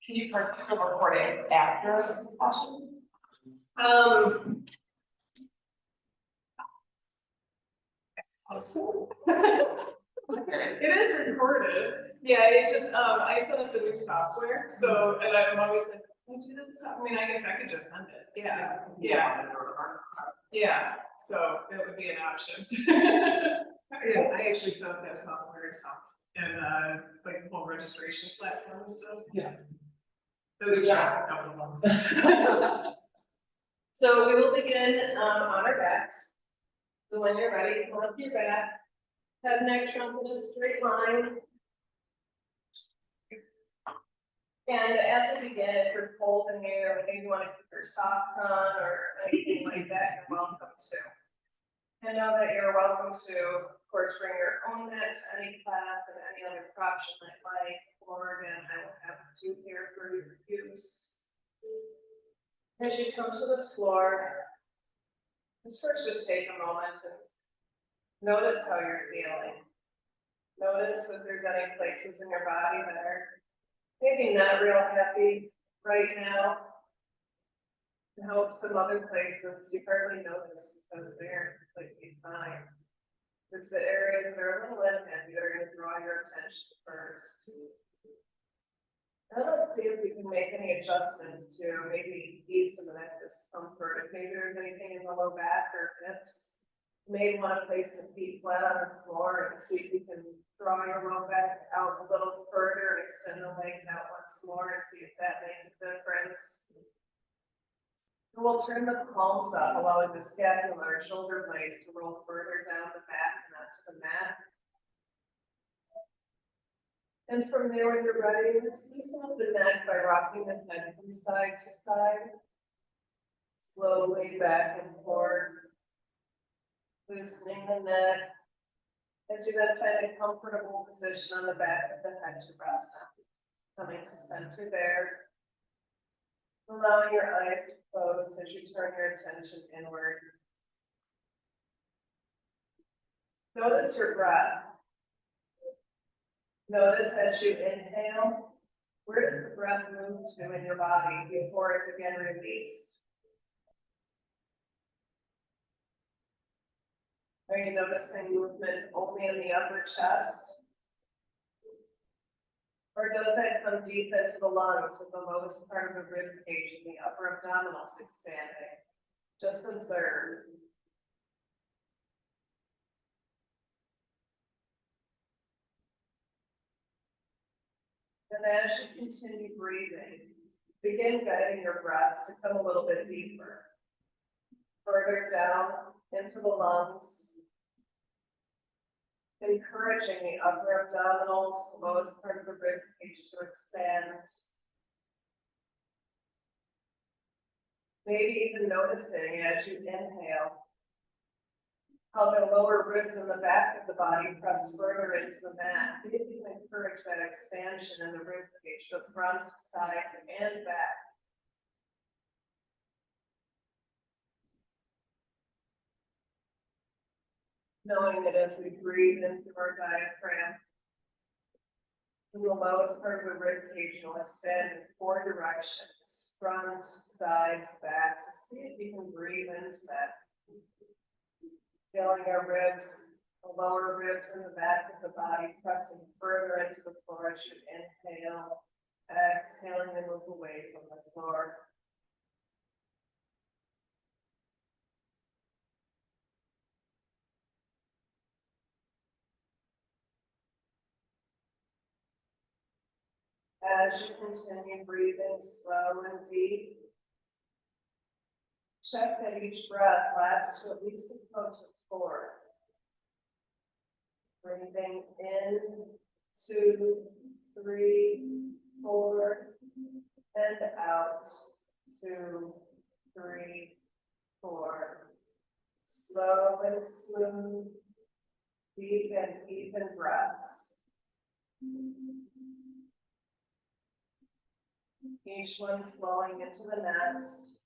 Can you purchase the recordings after the session? I suppose so. It is recorded. Yeah, it's just, I set up the new software, so, and I'm always like, can I do that stuff? I mean, I guess I could just send it. Yeah, yeah. Yeah, so it would be an option. Yeah, I actually set up that software and stuff, and, like the whole registration platform and stuff. Yeah. Those are just a couple of months. So we will begin, on our backs. So when you're ready, come up your back, head, neck, trunk in a straight line. And as we begin, if you're cold in here, or maybe you want to keep your socks on or anything like that, you're welcome to. And know that you're welcome to, of course, bring your own mat to any class and any other props you might like, or again, I will have a few here for your use. As you come to the floor, first just take a moment and notice how you're feeling. Notice if there's any places in your body that are maybe not real happy right now. And hope some other places you hardly notice because they're completely fine. It's the areas that are a little unhappy that are going to draw your attention first. Now let's see if we can make any adjustments to maybe ease some of that discomfort. If maybe there's anything in the low back or hips, you may want to place the feet flat on the floor and see if you can draw your low back out a little further and extend the legs out once more and see if that makes a difference. And we'll turn the palms up, allowing the scapula or shoulder blades to roll further down the back and onto the mat. And from there, when you're ready, let's loosen up the neck by rocking the head from side to side. Slowly back and forth. Loosening the neck. As you then find a comfortable position on the back of the head to rest on. Coming to center there. Allowing your eyes to close as you turn your attention inward. Notice your breath. Notice as you inhale, where does the breath move to in your body before it's again released? Are you noticing movement only in the upper chest? Or does that come deep into the lungs with the lowest part of the rib cage and the upper abdominals expanding? Just observe. And as you continue breathing, begin guiding your breaths to come a little bit deeper. Further down into the lungs. Encouraging the upper abdominals, the lowest part of the rib cage to expand. Maybe even noticing as you inhale how the lower ribs in the back of the body press further into the mat. See if you can encourage that expansion in the rib cage, the front, sides, and back. Knowing that as we breathe into our diaphragm, the lowest part of the rib cage will extend in 4 directions, front, sides, back. So see if you can breathe into that. Feeling our ribs, the lower ribs in the back of the body pressing further into the floor as you inhale, exhaling and move away from the floor. As you continue breathing slow and deep, check that each breath lasts to at least a count of 4. Breathing in, 2, 3, 4, and out, 2, 3, 4. Slow and smooth, deep and even breaths. Each one flowing into the next.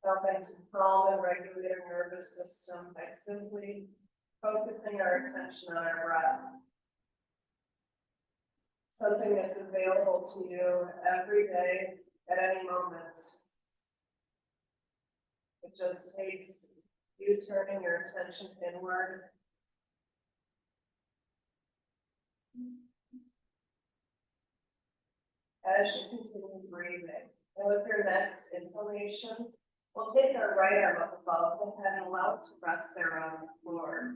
Helping to calm and regulate our nervous system by simply focusing our attention on our breath. something that's available to you every day at any moment. It just takes you turning your attention inward. As you continue breathing, and with your next inhalation, we'll take our right arm up above the head and allow it to rest there on the floor.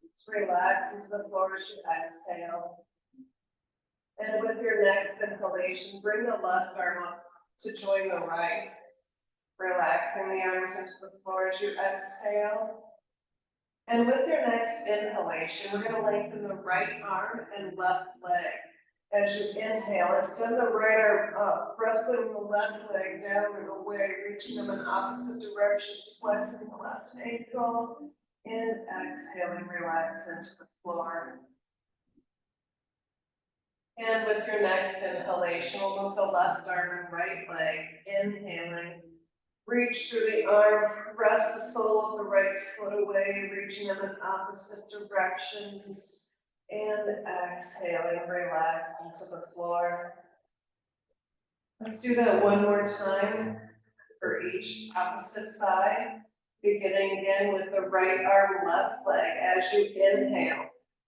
Just relax into the floor as you exhale. And with your next inhalation, bring the left arm up to join the right. Relaxing the arms into the floor as you exhale. And with your next inhalation, we're going to lengthen the right arm and left leg. As you inhale, extend the right arm up, wrestling the left leg down and away, reaching them in opposite directions, flexing the left ankle, and exhaling, relax into the floor. And with your next inhalation, we'll move the left arm and right leg, inhaling. Reach through the arm, press the sole of the right foot away, reaching them in opposite directions. And exhaling, relax into the floor. Let's do that one more time for each opposite side. Beginning again with the right arm, left leg. As you inhale,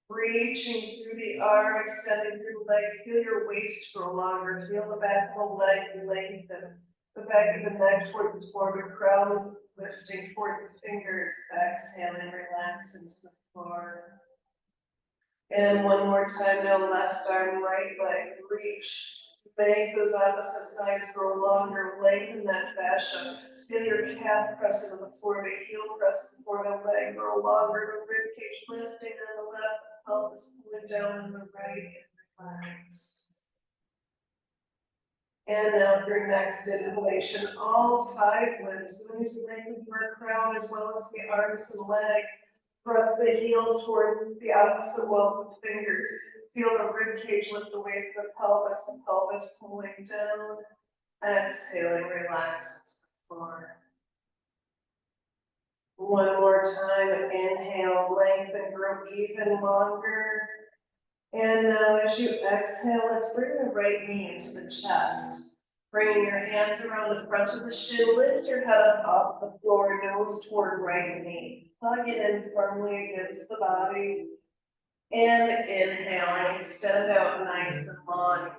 reaching through the arm, extending through the leg. Feel your waist grow longer. Feel the back of the leg lengthen. The back of the neck toward the floor, the crown lifting toward the fingers. Exhaling, relax into the floor. And one more time, now left arm, right leg, reach. Make those opposite sides grow longer, lengthen that fascia. Feel your calf pressing on the floor, the heel pressing the floor, the leg grow longer, the rib cage lifting on the left, the pelvis pulling down on the right, and relax. And now for your next inhalation, all 5 limbs, so as we lengthen through our crown as well as the arms and legs. Press the heels toward the opposite wall with fingers. Feel the rib cage lift away from the pelvis pulling down. Exhaling, relaxed floor. One more time, inhale, lengthen, grow even longer. And now as you exhale, let's bring the right knee into the chest. Bringing your hands around the front of the shin, lift your head up off the floor, nose toward right knee. Plug it in firmly against the body. And inhaling, extend out nice and long.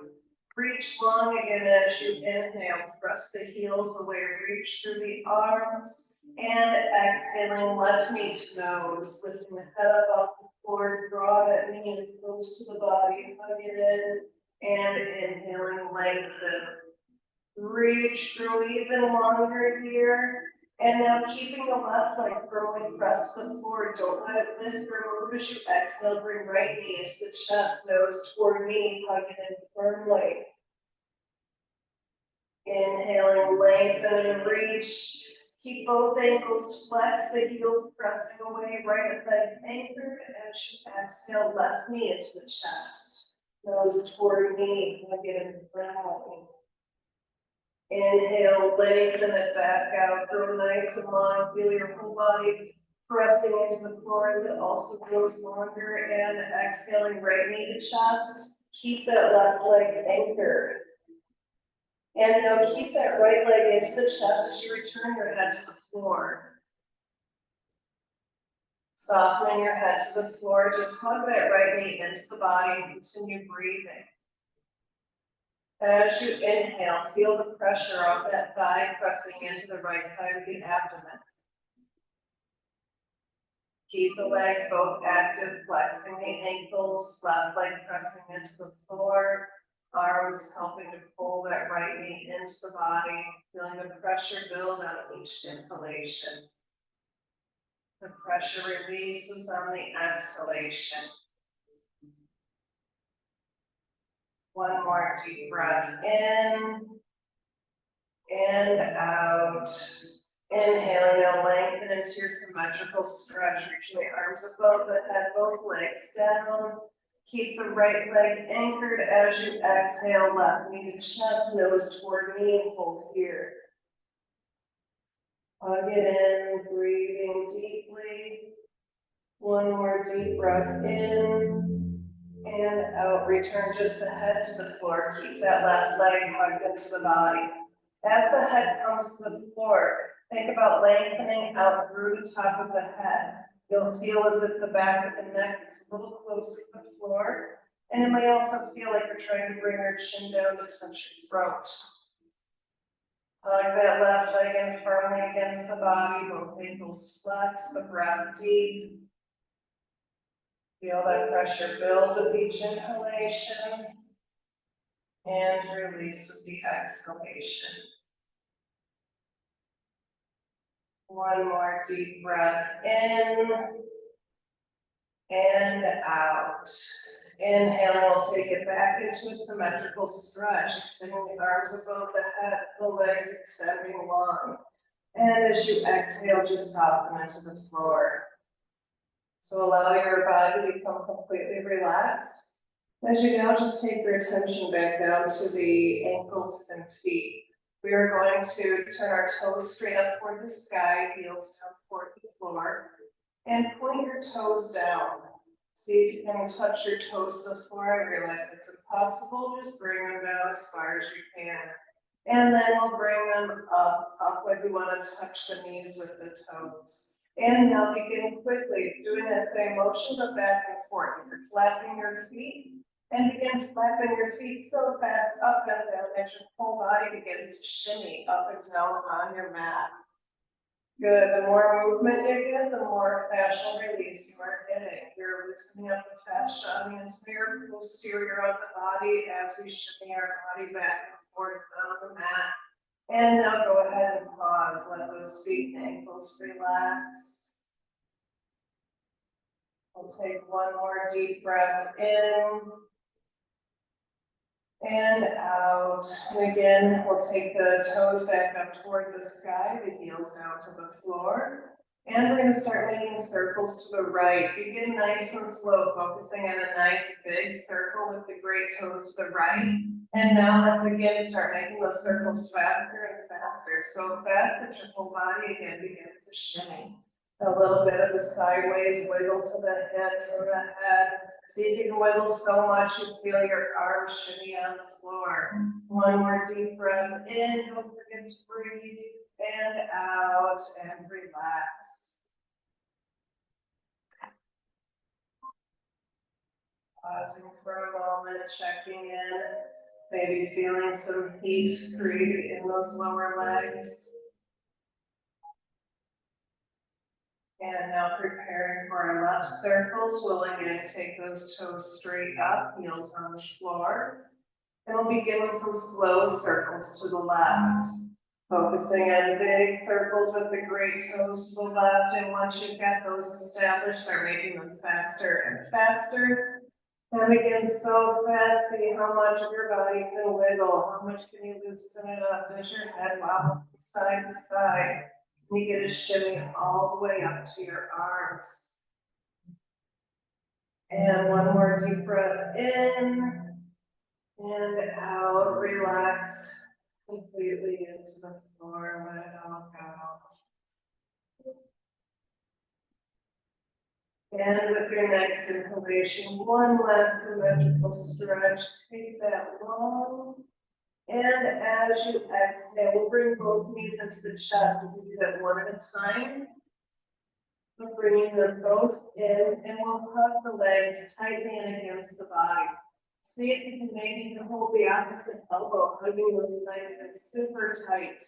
Reach long again as you inhale. Press the heels away, reach through the arms. And exhaling, left knee to nose. Lifting the head up off the floor, draw that knee in close to the body, hug it in. And inhaling, lengthen. Reach through even longer here. And now keeping the left leg firmly pressed to the floor, don't let it lift or move as you exhale, bring right knee into the chest, nose toward knee, hug it in firmly. Inhaling, lengthen and reach. Keep both ankles flexed, the heels pressing away, right leg anchored as you exhale, left knee into the chest, nose toward knee, hug it in firmly. Inhale, lengthen it back out, grow nice and long, feel your whole body pressing into the floor as it also grows longer, and exhaling, right knee to chest, keep that left leg anchored. And now keep that right leg into the chest as you return your head to the floor. Softening your head to the floor, just hug that right knee into the body and continue breathing. As you inhale, feel the pressure off that thigh pressing into the right side of the abdomen. Keep the legs both active, flexing the ankles, left leg pressing into the floor, arms helping to pull that right knee into the body, feeling the pressure build on each inhalation. The pressure releases on the exhalation. One more deep breath in and out. Inhaling, now lengthen into your symmetrical stretch, reaching the arms above the head, both legs down. Keep the right leg anchored as you exhale, left knee to chest, nose toward knee, and hold here. Hug it in, breathing deeply. One more deep breath in and out, return just the head to the floor, keep that left leg hugged into the body. As the head comes to the floor, think about lengthening out through the top of the head. You'll feel as if the back of the neck is a little close to the floor, and it may also feel like you're trying to bring your chin down to touch your throat. Hug that left leg in firmly against the body, both ankles flex, the breath deep. Feel that pressure build with each inhalation and release with the exhalation. One more deep breath in and out. Inhaling, we'll take it back into a symmetrical stretch, extending the arms above the head, the legs extending long. And as you exhale, just soften into the floor. So allow your body to become completely relaxed. As you now just take your attention back down to the ankles and feet. We are going to turn our toes straight up toward the sky, heels down toward the floor, and point your toes down. See if you can touch your toes to the floor. I realize it's impossible, just bring them down as far as you can. And then we'll bring them up like we want to touch the knees with the toes. And now begin quickly doing that same motion, but back and forth. You're flapping your feet. And begin flapping your feet so fast up and down that your whole body begins to shimmy up and down on your mat. Good. The more movement you get, the more fascial release you are getting. You're loosening up the fascia on the entire posterior of the body as we shimmy our body back and forth on the mat. And now go ahead and pause. Let those feet and ankles relax. We'll take one more deep breath in and out. And again, we'll take the toes back up toward the sky, the heels down to the floor. And we're going to start making circles to the right. Begin nice and slow, focusing on a nice big circle with the great toes to the right. And now let's again start making those circles faster and faster. So fast that your whole body again begins to shimmy. A little bit of a sideways wiggle to the hips or the head. See if you can wiggle so much you feel your arms shimmy on the floor. One more deep breath in, don't forget to breathe, and out, and relax. Pausing for a moment, checking in, maybe feeling some heat created in those lower legs. And now preparing for our left circles, we'll again take those toes straight up, heels on the floor. And we'll begin with some slow circles to the left. Focusing on big circles with the great toes to the left. And once you've got those established, start making them faster and faster. And again, so fast, see how much of your body can wiggle. How much can you loosen it up? Does your head wobble from side to side? You get a shimmy all the way up to your arms. And one more deep breath in and out. Relax completely into the floor. Let it all go. And with your next inhalation, one last symmetrical stretch. Take that long. And as you exhale, we'll bring both knees into the chest. We can do that one at a time. We're bringing them both in, and we'll hug the legs tightly in against the body. See if you can maybe hold the opposite elbow, hugging those legs in super tight.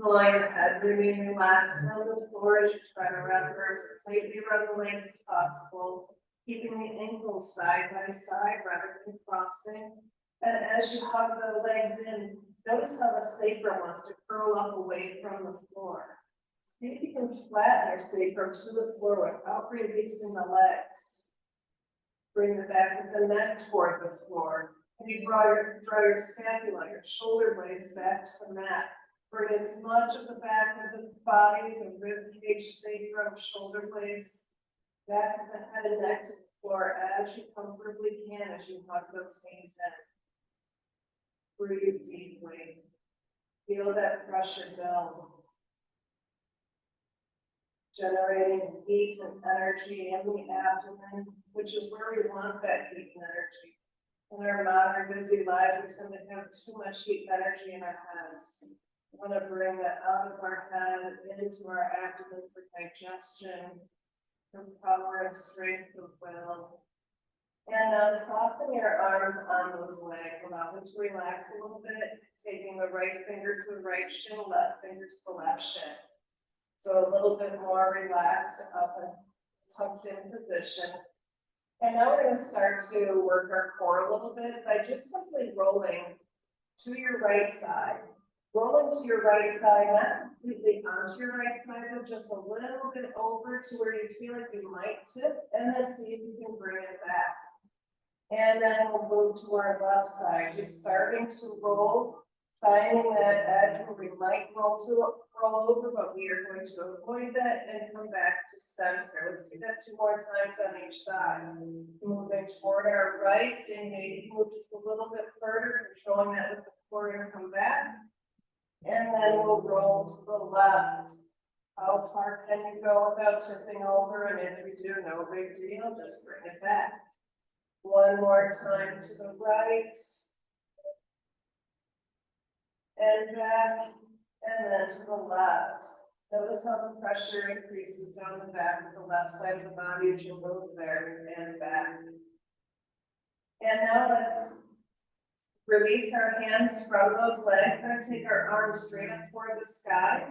Allow your head remain relaxed on the floor as you try to wrap your arms as tightly around the legs as possible, keeping the ankles side by side rather than crossing. And as you hug the legs in, notice how the sacrum wants to curl up away from the floor. See if you can flatten your sacrum to the floor without releasing the legs. Bring the back of the neck toward the floor. And you draw your scapula, your shoulder blades back to the mat. Bring as much of the back of the body, the rib cage, sacrum, shoulder blades, back of the head and neck to the floor as you comfortably can as you hug those knees in. Breathe deeply. Feel that pressure build. Generating heat and energy in the abdomen, which is where we want that heat and In our modern busy life, we tend to have too much heat energy in our heads. We want to bring that out of our head into our abdomen for digestion, for power and strength of will. And now soften your arms on those legs, allow them to relax a little bit, taking the right finger to the right shin, left finger to the left shin. So a little bit more relaxed up and tucked in position. And now we're going to start to work our core a little bit by just simply rolling to your right side. Rolling to your right side, not completely onto your right side, but just a little bit over to where you feel like you might tip, and then see if you can bring it back. And then we'll move to our left side, just starting to roll, finding that edge where we might roll over, but we are going to avoid that and come back to center. Let's do that 2 more times on each side. Moving toward our right, and maybe move just a little bit further, controlling that with the core and come back. And then we'll roll to the left. How far can you go without tipping over? And if you do, no big deal, just bring it back. 1 more time to the right. And back, and then to the left. Notice how the pressure increases down the back of the left side of the body as you move there and back. And now let's release our hands from those legs. We're going to take our arms straight up toward the sky.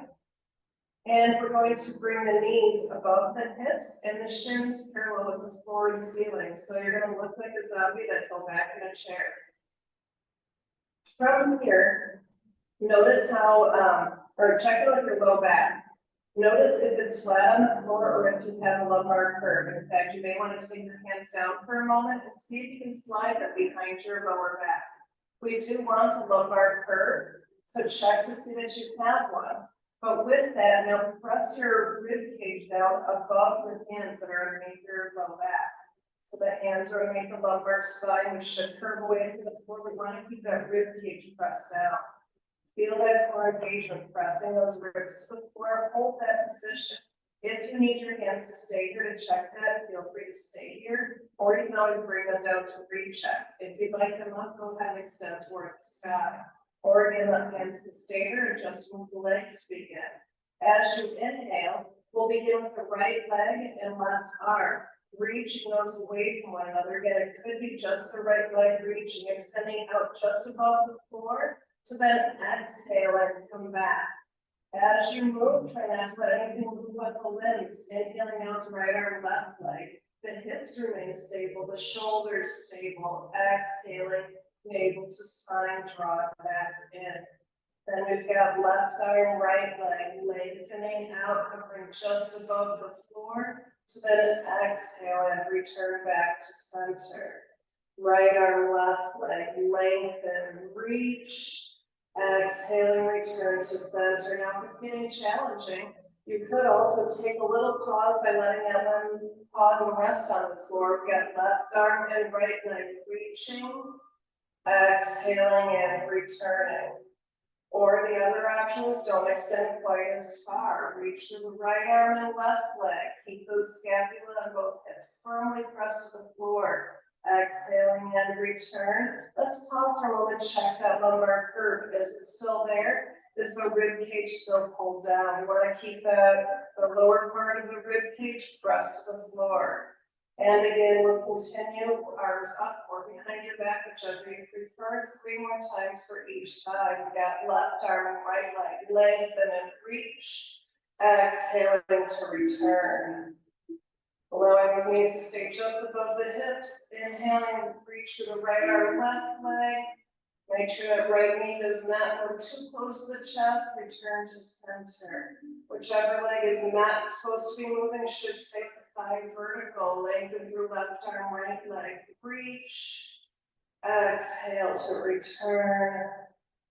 And we're going to bring the knees above the hips and the shins parallel with the floor and ceiling. So you're going to look like a zombie that fell back in a chair. From here, notice how, or check out your low back. Notice if it's flat on the floor or if you have a lumbar curve. In fact, you may want to take your hands down for a moment and see if you can slide them behind your lower back. We do want a lumbar curve, so check to see that you have one. But with that, now press your rib cage down above the hands that are underneath your low back. So the hands are underneath the lumbar spine, which should curve away from the floor. We want to keep that rib cage pressed down. Feel that core engagement, pressing those ribs to the floor. Hold that position. If you need your hands to stay here to check that, feel free to stay here, or you can always bring them down to recheck. If you'd like them up, go ahead and extend toward the sky. Or again, let hands to stay here and just move the legs to begin. As you inhale, we'll begin with the right leg and left arm, reaching those away from one another. Again, it could be just the right leg reaching, extending out just above the floor, to then exhale and come back. As you move, try not to let anything move with the limbs. Inhaling out to right arm, left leg. The hips remain stable, the shoulders stable. Exhaling, navel to spine, draw it back in. Then we've got left arm, right leg, lengthening out, covering just above the floor. To then exhale and return back to center. Right arm, left leg, lengthen, reach. Exhaling, return to center. Now, if it's getting challenging, you could also take a little pause by letting that one pause and rest on the floor. We've got left arm and right leg reaching, exhaling and returning. Or the other options, don't extend quite as far. Reach to the right arm and left leg. Keep those scapula on both hips firmly pressed to the floor. Exhaling and return. Let's pause for a moment, check that lumbar curve. Is it still there? Is the rib cage still pulled down? We want to keep the lower part of the rib cage pressed to the floor. And again, we'll continue, arms up or behind your back, whichever you prefer. 3 more times for each side. We've got left arm and right leg, lengthen and reach. Exhaling to return. Allowing those knees to stay just above the hips. Inhaling, reach to the right arm, left leg. Make sure that right knee does not go too close to the chest. Return to center. Whichever leg is not supposed to be moving should stay the thigh vertical. Lengthen through left arm, right leg. Reach. Exhale to return.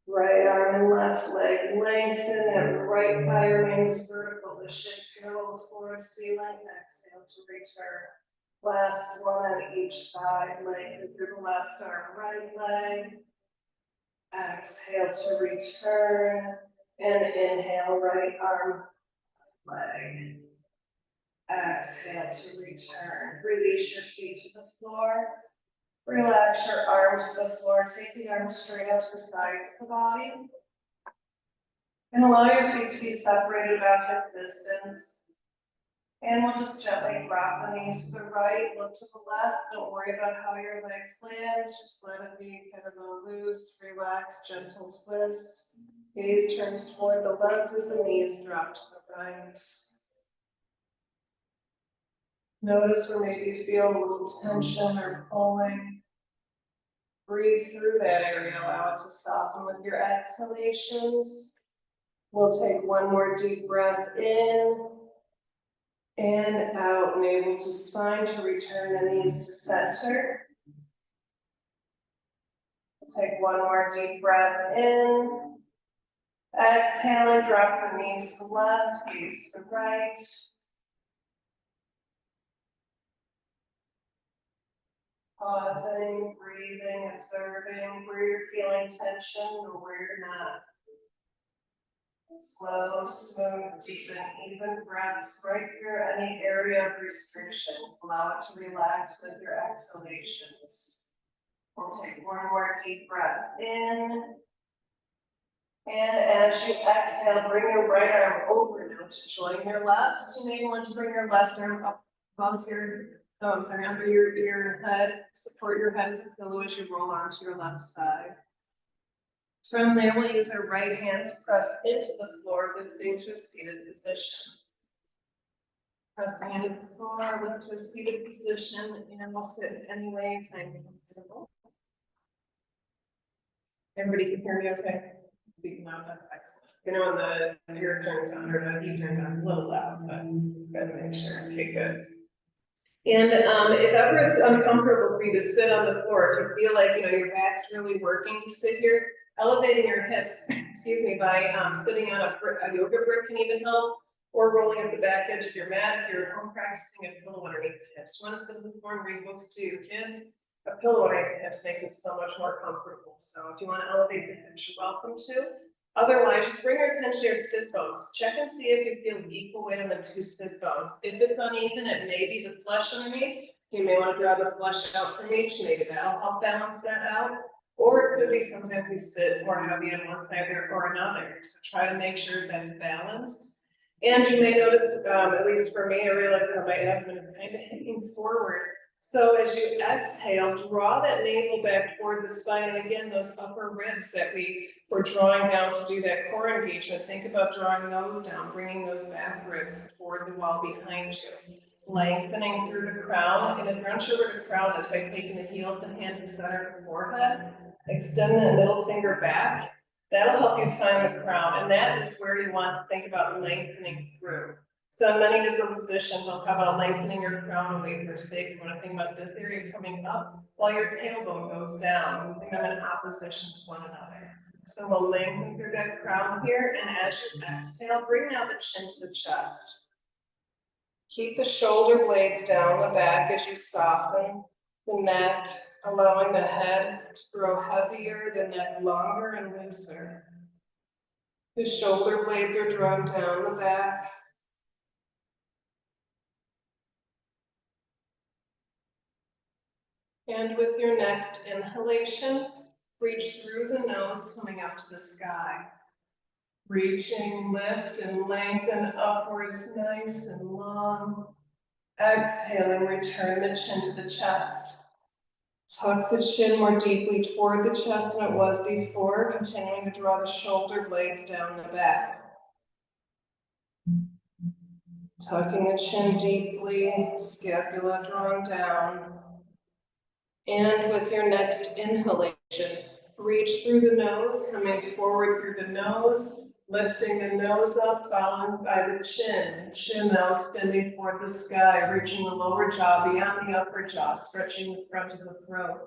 Right arm and left leg lengthen, and the right thigh remains vertical. The shin parallel to floor and ceiling. Exhale to return. Last one on each side. Lengthen through the left arm, right leg. Exhale to return. And inhale, right arm, leg. Exhale to return. Release your feet to the floor. Relax your arms to the floor, take the arms straight out to the sides of the body. And allow your feet to be separated about hip distance. And we'll just gently drop the knees to the right, look to the left. Don't worry about how your legs land, just let it be kind of a loose, relaxed, gentle twist. Gaze turns toward the left as the knees drop to the right. Notice where maybe you feel a little tension or pulling. Breathe through that area, allow it to soften with your exhalations. We'll take one more deep breath in and out, navel to spine to return the knees to center. We'll take one more deep breath in. Exhale and drop the knees to the left, gaze to the right. Pausing, breathing, observing where you're feeling tension or where you're not. Slow, smooth, deep and even breaths right through any area of restriction. Allow it to relax with your exhalations. We'll take one more deep breath in. And as you exhale, bring your right arm over now to join your left. You may want to bring your left arm up above your, under your head. Support your head as a pillow as you roll onto your left side. From there, we'll use our right hand to press into the floor, lifting to a seated position. Pressing into the floor, lift to a seated position, and we'll sit any way you find comfortable. Everybody can hear me okay? No, that's excellent. You know, when the ear turns on or the heat turns on, it's a little loud, but gotta make sure. Okay, good. And if ever it's uncomfortable for you to sit on the floor, if you feel like your back's really working to sit here, elevating your hips, excuse me, by sitting on a yoga brick can even help, or rolling up the back edge of your mat if you're at home practicing a pillow underneath the hips. You want to sit on the floor and read books to your kids? A pillow underneath the hips makes it so much more comfortable. So if you want to elevate the hips, you're welcome to. Otherwise, just bring your attention to your sit bones. Check and see if you feel equal weight on the two sit bones. If it's uneven, it may be the flesh underneath. You may want to draw the flesh out from each. Maybe that'll help balance that out. Or it could be sometimes we sit more heavy on one side or another. So try to make sure that's balanced. And you may notice, at least for me, I realize that my abdomen is kind of hanging forward. So as you exhale, draw that navel back toward the spine. And again, those upper ribs that we were drawing down to do that core engagement, think about drawing those down, bringing those back ribs toward the wall behind you. Lengthening through the crown. And if you're unsure where the crown is, by taking the heel of the hand to the center of the forehead, extend the middle finger back. That'll help you find the crown. And that is where you want to think about lengthening through. So in many different positions, I'll talk about lengthening your crown away from your sacrum. You want to think about this area coming up while your tailbone goes down, moving them in opposition to one another. So we'll lengthen through that crown here, and as you exhale, bring now the chin to the chest. Keep the shoulder blades down the back as you soften the neck, allowing the head to grow heavier, the neck longer and looser. The shoulder blades are drawn down the back. And with your next inhalation, reach through the nose, coming up to the sky. Reaching, lift and lengthen upwards, nice and long. Exhaling, return the chin to the chest. Tuck the chin more deeply toward the chest than it was before, continuing to draw the shoulder blades down the back. Tucking the chin deeply, scapula drawn down. And with your next inhalation, reach through the nose, coming forward through the nose, lifting the nose up, followed by the chin. Chin now extending toward the sky, reaching the lower jaw beyond the upper jaw, stretching the front of the throat.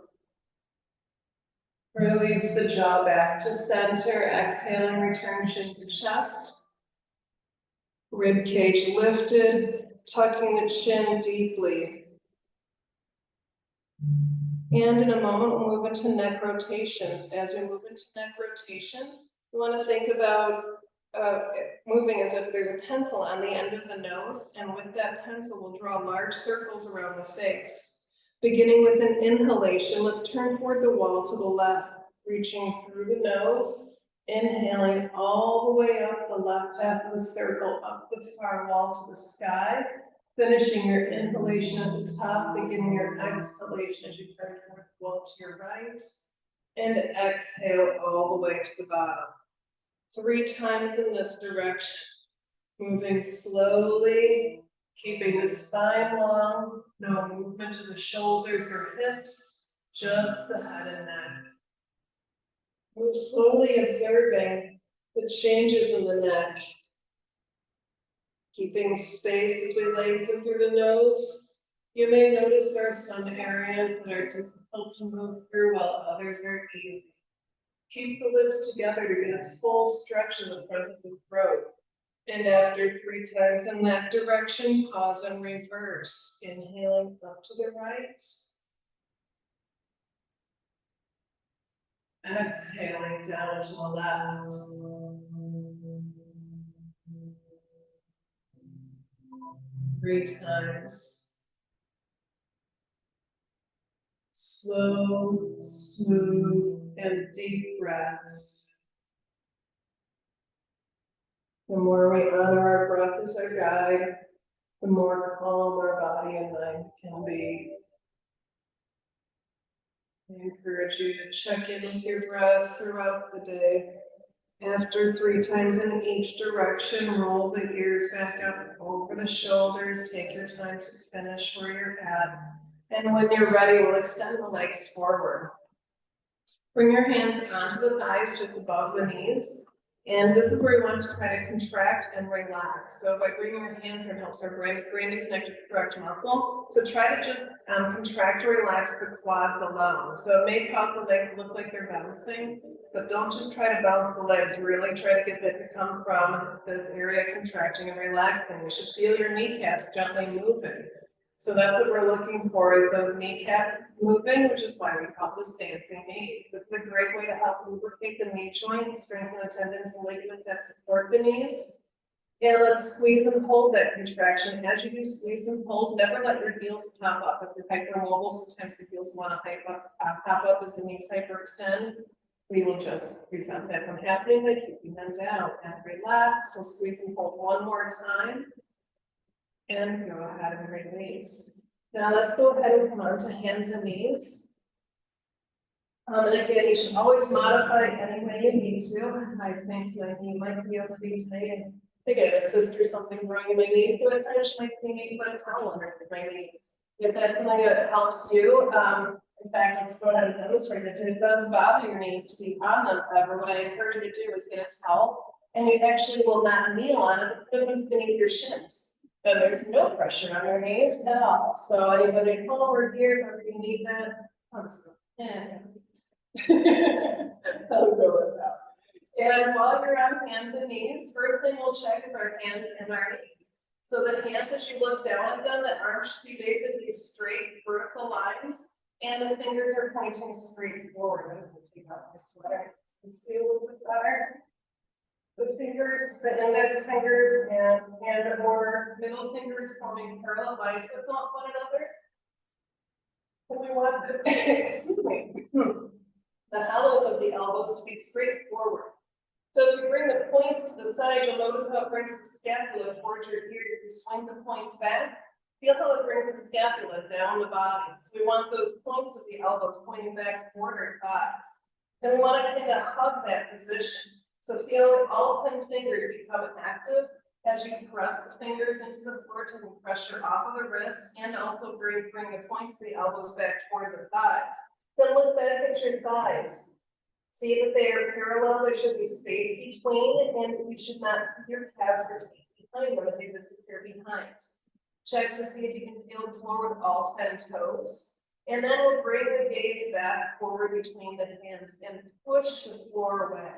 Release the jaw back to center, exhaling, return chin to chest. Rib cage lifted, tucking the chin deeply. And in a moment, we'll move into neck rotations. As we move into neck rotations, we want to think about moving as if there's a pencil on the end of the nose, and with that pencil, we'll draw large circles around the face. Beginning with an inhalation, let's turn toward the wall to the left, reaching through the nose, inhaling all the way up the left half of the circle, up the far wall to the sky, finishing your inhalation at the top, beginning your exhalation as you turn toward the wall to your right, and exhale all the way to the bottom. 3 times in this direction, moving slowly, keeping the spine long, no movement to the shoulders or hips, just the head and neck. Move slowly, observing the changes in the neck. Keeping space as we lengthen through the nose. You may notice there are some areas that are difficult to move through while others are easy. Keep the lips together to get a full stretch in the front of the throat. And after 3 times in that direction, pause and reverse. Inhaling up to the right. Exhaling down to the left. 3 times. Slow, smooth, and deep breaths. The more we honor our breath as our guide, the more calm our body and mind can be. I encourage you to check in with your breath throughout the day. After 3 times in each direction, roll the ears back up over the shoulders. Take your time to finish where you're at. And when you're ready, we'll extend the legs forward. Bring your hands onto the thighs just above the knees. And this is where you want to try to contract and relax. So by bringing your hands here, it helps our brain to connect to the correct muscle. So try to just contract or relax the quads alone. So it may cause the legs to look like they're bouncing, but don't just try to bounce the legs. Really try to get that to come from this area contracting and relaxing. You should feel your kneecaps gently moving. So that's what we're looking for, is those kneecaps moving, which is why we call this dancing knees. This is a great way to help lubricate the knee joint, strengthen the tendons and ligaments that support the knees. And let's squeeze and hold that contraction. As you do squeeze and hold, never let your heels pop up. If you're hypermobile, sometimes the heels want to pop up as the knees hyperextend. We will just prevent that from happening by keeping them down and relax. So squeeze and hold one more time. And go ahead and release. Now let's go ahead and come on to hands and knees. And again, you should always modify any way you need to. I think my knee might be able to be today. I think I have a cyst or something wrong in my knee, so I kind of might be maybe put a towel under my knee. If that's something that helps you, in fact, I'll just go ahead and demonstrate it. If it does bother your knees to be on them ever, what I encourage you to do is get a towel, and you actually will not kneel on it, but put it beneath your shins. Then there's no pressure on your knees at all. So anybody come over here if you need that. Yeah. I'll go with that. And while you're on hands and knees, first thing we'll check is our hands and our knees. So the hands, as you look down at them, the arms should be basically straight vertical lines, and the fingers are pointing straight forward. I'm going to take off my sweater. You can see a little bit better. The fingers, the index fingers and or middle fingers forming parallel lines with one another. And we want the, excuse me, the hollows of the elbows to be straight forward. So if you bring the points to the side, you'll notice how it brings the scapula towards your ears. If you swing the points back, feel how it brings the scapula down the body. So we want those points of the elbows pointing back toward our thighs. And we want to kind of hug that position. So feel all 10 fingers become active as you press the fingers into the floor to move pressure off of the wrists, and also bring the points of the elbows back toward the thighs. Then look back at your thighs. See that they are parallel. There should be space between, and you should not see your calves or feet behind them as they disappear behind. Check to see if you can feel the floor with all 10 toes. And then we'll bring the gaze back forward between the hands and push the floor away.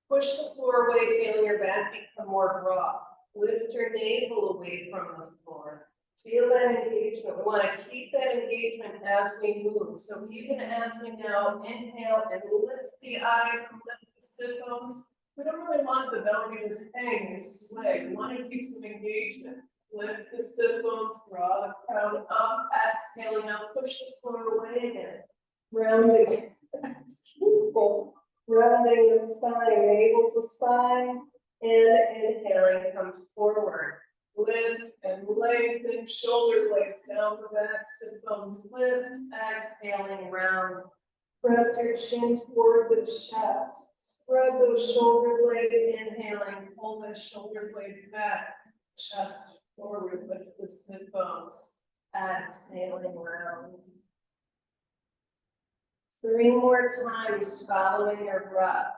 Push the floor away, feeling your back become more broad. Lift your navel away from the floor. Feel that engagement. We want to keep that engagement as we move. So even as we now inhale and lift the eyes and lift the sit bones, we don't really want the belly to just hang and sway. We want to keep some engagement. Lift the sit bones, draw the crown up, exhaling, now push the floor away again. Rounding, excuse me, rounding the spine, navel to spine, and inhaling, come forward. Lift and lengthen, shoulder blades down the back, sit bones lift, exhaling, round. Press your chin toward the chest. Spread those shoulder blades, inhaling, pull the shoulder blades back, chest forward, lift the sit bones, exhaling round. 3 more times following your breath.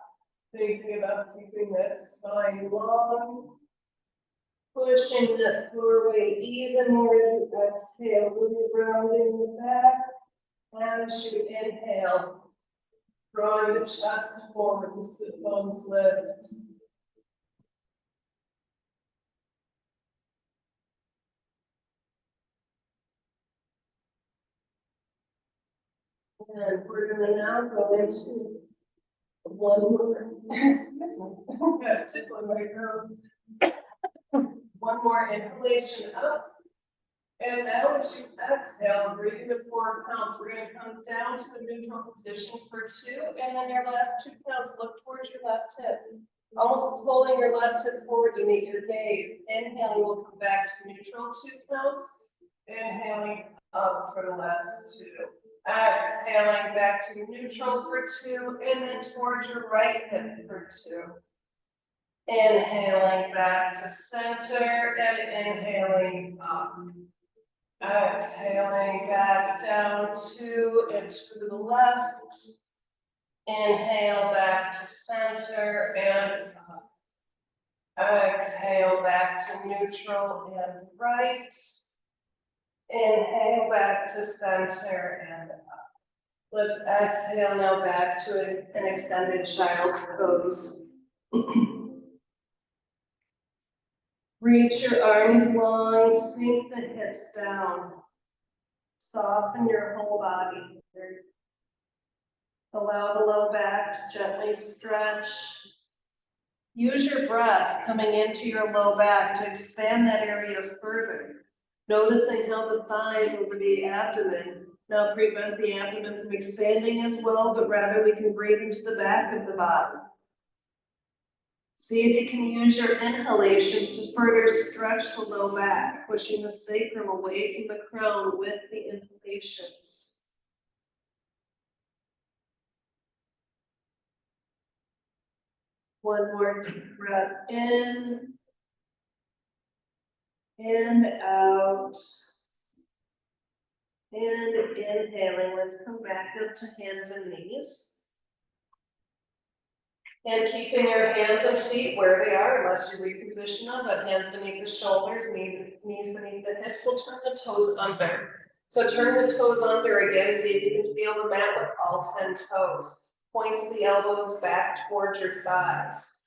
Thinking about keeping that spine long. Pushing the floor weight even more as you exhale, really rounding the back. As you inhale, drawing the chest forward, the sit bones lift. And we're going to now go into one more. Yeah, tickling right now. One more inhalation up. And now as you exhale, breathing to 4 counts, we're going to come down to the neutral position for 2. And then your last 2 counts, look towards your left hip. Almost pulling your left hip forward to meet your gaze. Inhaling, we'll come back to neutral 2 counts. Inhaling up for the last 2. Exhaling back to neutral for 2, and then towards your right hip for 2. Inhaling back to center and inhaling up. Exhaling back down 2 and to the left. Inhale back to center and up. Exhale back to neutral and right. Inhale back to center and up. Let's exhale now back to an extended child's pose. Reach your arms long, sink the hips down. Soften your whole body. Allow the low back to gently stretch. Use your breath coming into your low back to expand that area further. Noticing how the thighs over the abdomen now prevent the abdomen from expanding as well, but rather we can breathe into the back of the body. See if you can use your inhalations to further stretch the low back, pushing the sacrum away from the crown with the inhalations. One more deep breath in and out. And inhaling, let's come back up to hands and knees. And keeping your hands and feet where they are, unless you reposition them, but hands beneath the shoulders, knees beneath the hips, we'll turn the toes under. So turn the toes under again, see if you can feel the mat with all 10 toes. Points the elbows back towards your thighs.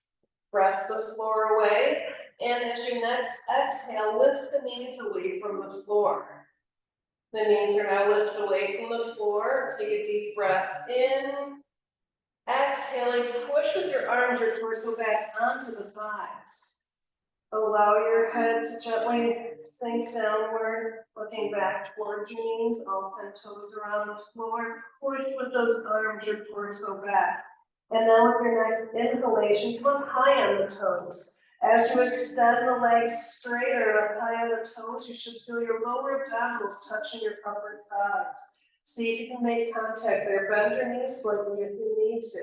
Press the floor away, and as you next exhale, lift the knees away from the floor. The knees are now lifted away from the floor. Take a deep breath in. Exhaling, push with your arms, your torso back onto the thighs. Allow your head to gently sink downward, looking back towards your knees, all 10 toes are on the floor. Push with those arms, your torso back. And now with your next inhalation, come up high on the toes. As you extend the legs straighter and up high on the toes, you should feel your lower abdominals touching your upper thighs. See if you can make contact there. Bend your knees slightly if you need to.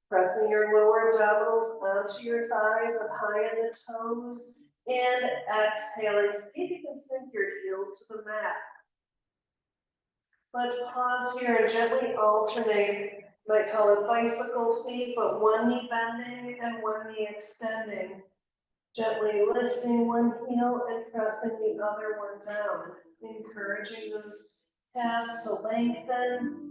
Pressing your lower abdominals onto your thighs, up high on the toes. And exhaling. See if you can sink your heels to the mat. Let's pause here and gently alternate. Might call it bicycle feet, but one knee bending and one knee extending. Gently lifting one heel and pressing the other one down. Encouraging those calves to lengthen.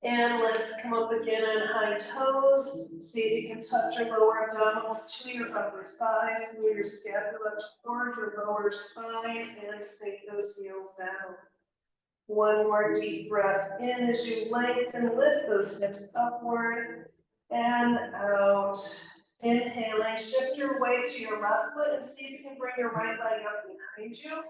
And let's come up again on high toes. See if you can touch your lower abdominals to your upper thighs, move your scapula toward your lower spine, and sink those heels down. One more deep breath in as you lengthen, lift those hips upward and out. Inhaling, shift your weight to your left foot and see if you can bring your right leg up behind you.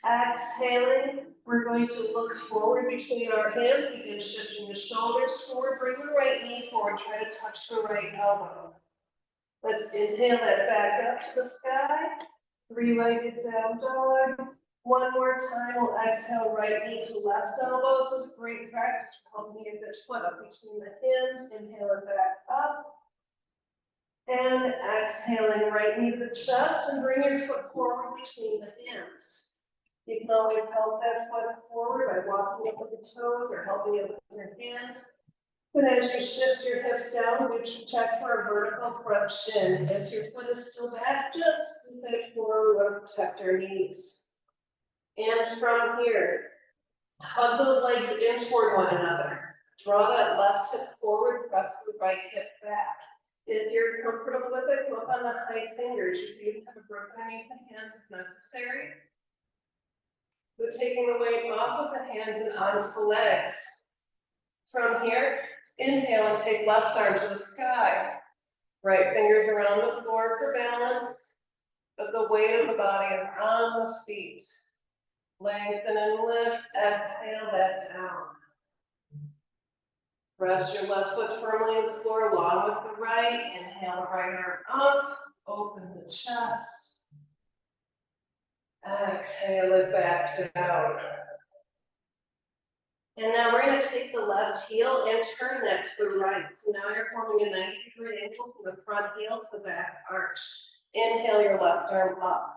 Exhaling, we're going to look forward between our hands, begin shifting the shoulders forward, bring the right knee forward, try to touch the right elbow. Let's inhale that back up to the sky, three-legged down dog. One more time, we'll exhale, right knee to left elbow. This is great practice for helping you get that foot up between the hands. Inhale it back up. And exhaling, right knee to the chest and bring your foot forward between the hands. You can always help that foot forward by walking it with the toes or helping it with your hand. But as you shift your hips down, we should check for a vertical front shin. If your foot is still back, just scoot it forward, we want to protect our knees. And from here, hug those legs in toward one another. Draw that left hip forward, press the right hip back. If you're comfortable with it, come up on the high fingers. You can even have a grip underneath the hands if necessary. But taking the weight off of the hands and onto the legs. From here, inhale and take left arm to the sky. Right fingers around the floor for balance, but the weight of the body is on the feet. Lengthen and lift, exhale that down. Rest your left foot firmly on the floor along with the right. Inhale, right arm up, open the chest. Exhale it back down. And now we're going to take the left heel and turn that to the right. So now you're forming a 90-degree angle from the front heel to the back arch. Inhale your left arm up.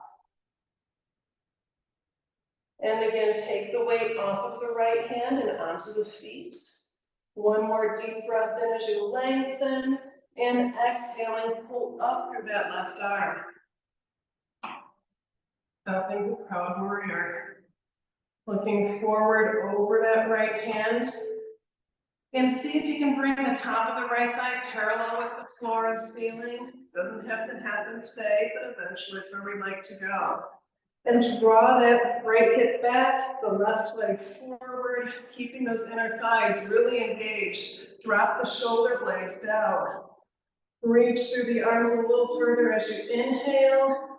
And again, take the weight off of the right hand and onto the feet. One more deep breath in as you lengthen, and exhaling, pull up through that left arm. Up into proud warrior. Looking forward over that right hand. And see if you can bring the top of the right thigh parallel with the floor and ceiling. Doesn't have to happen today, but eventually it's where we like to go. And draw that right hip back, the left leg forward, keeping those inner thighs really engaged. Drop the shoulder blades down. Reach through the arms a little further as you inhale.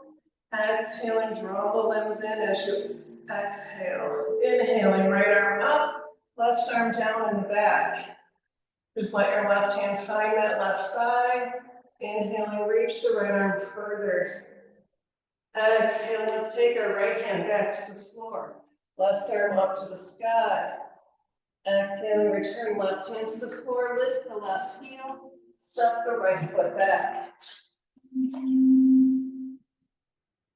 Exhale and draw the limbs in as you exhale. Inhaling, right arm up, left arm down in the back. Just let your left hand find that left thigh. Inhaling, reach the right arm further. Exhale, let's take our right hand back to the floor. Left arm up to the sky. Exhaling, return left hand to the floor, lift the left heel, step the right foot back.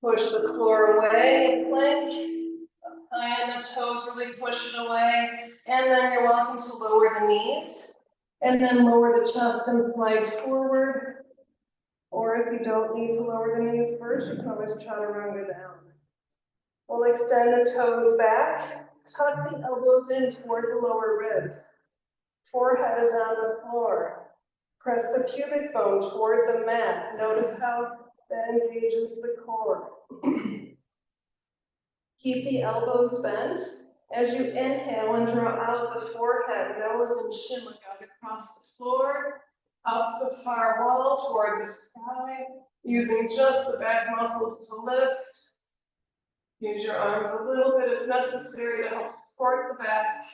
Push the floor away, plank. High on the toes, really push it away. And then you're welcome to lower the knees. And then lower the chest and slide forward. Or if you don't need to lower the knees first, you can always chaturanga down. We'll extend the toes back, tuck the elbows in toward the lower ribs. Forehead is on the floor. Press the pubic bone toward the mat. Notice how that engages the core. Keep the elbows bent. As you inhale and draw out the forehead, nose and chin look out across the floor. Up the far wall toward the sky, using just the back muscles to lift. Use your arms a little bit if necessary to help support the back.